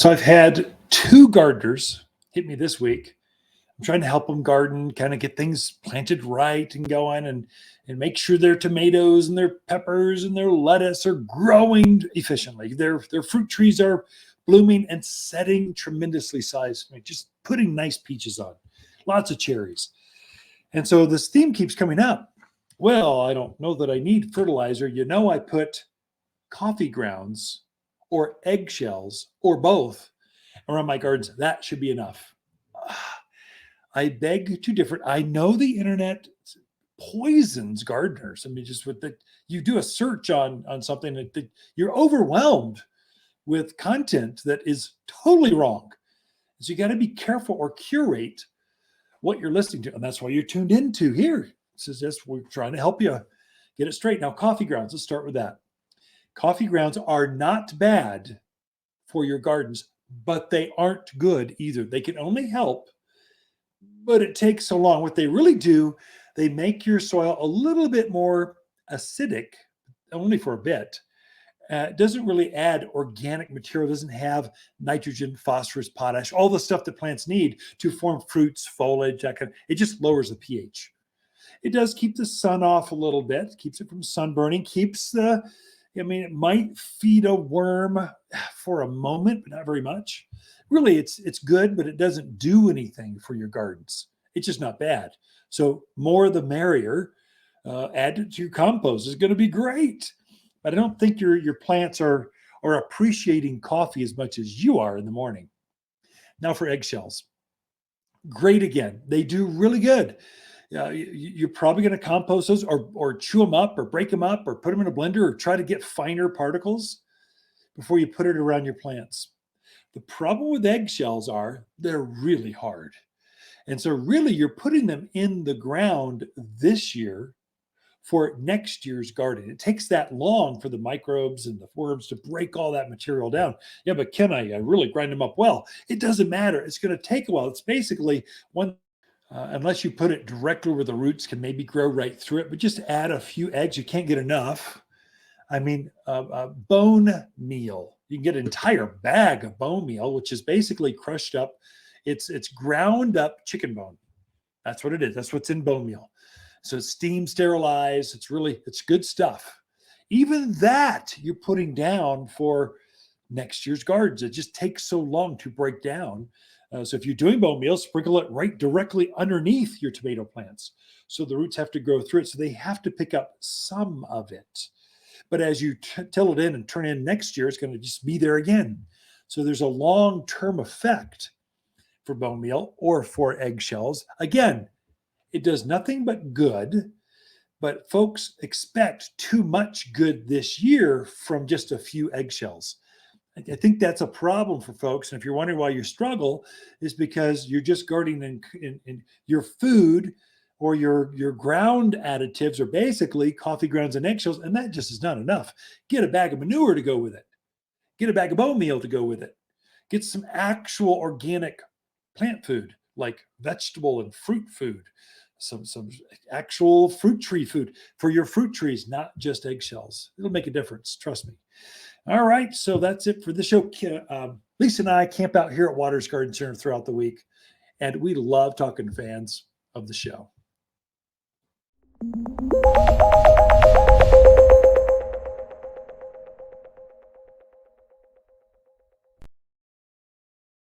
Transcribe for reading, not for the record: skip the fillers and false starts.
So I've had two gardeners hit me this week. I'm trying to help them garden, kind of get things planted right and going, and make sure their tomatoes and their peppers and their lettuce are growing efficiently. Their fruit trees are blooming and setting tremendously sized, just putting nice peaches on, lots of cherries. And so this theme keeps coming up. Well, I don't know that I need fertilizer. I put coffee grounds or eggshells or both around my gardens. That should be enough. I beg to differ. I know the internet poisons gardeners. Just with you do a search on something that you're overwhelmed with content that is totally wrong. So you got to be careful or curate what you're listening to. And that's why you're tuned into here. We're trying to help you get it straight. Now, coffee grounds, let's start with that. Coffee grounds are not bad for your gardens, but they aren't good either. They can only help, but it takes so long. What they really do, they make your soil a little bit more acidic, only for a bit. It doesn't really add organic material, doesn't have nitrogen, phosphorus, potash, all the stuff that plants need to form fruits, foliage, that kind of, it just lowers the pH. It does keep the sun off a little bit, keeps it from sunburning, it might feed a worm for a moment, but not very much. Really, it's good, but it doesn't do anything for your gardens. It's just not bad. So more the merrier. Add it to your compost. It's going to be great. But I don't think your plants are appreciating coffee as much as you are in the morning. Now for eggshells. Great again. They do really good. You're probably going to compost those or chew them up or break them up or put them in a blender or try to get finer particles before you put it around your plants. The problem with eggshells are they're really hard. And so really you're putting them in the ground this year for next year's garden. It takes that long for the microbes and the worms to break all that material down. Yeah, but can I really grind them up? Well, it doesn't matter. It's going to take a while. It's basically unless you put it directly where the roots can maybe grow right through it, but just add a few eggs. You can't get enough. Bone meal. You can get an entire bag of bone meal, which is basically crushed up. It's ground up chicken bone. That's what it is. That's what's in bone meal. So it's steam sterilized. It's good stuff. Even that you're putting down for next year's gardens. It just takes so long to break down. So if you're doing bone meal, sprinkle it right directly underneath your tomato plants. So the roots have to grow through it. So they have to pick up some of it. But as you till it in and turn in next year, it's going to just be there again. So there's a long-term effect for bone meal or for eggshells. Again, it does nothing but good, but folks expect too much good this year from just a few eggshells. I think that's a problem for folks. And if you're wondering why you struggle, is because you're just gardening in your food or your ground additives are basically coffee grounds and eggshells, and that just is not enough. Get a bag of manure to go with it. Get a bag of bone meal to go with it. Get some actual organic plant food like vegetable and fruit food, some actual fruit tree food for your fruit trees, not just eggshells. It'll make a difference, trust me. All right, so that's it for the show. Lisa and I camp out here at Watters Garden Center throughout the week, and we love talking to fans of the show.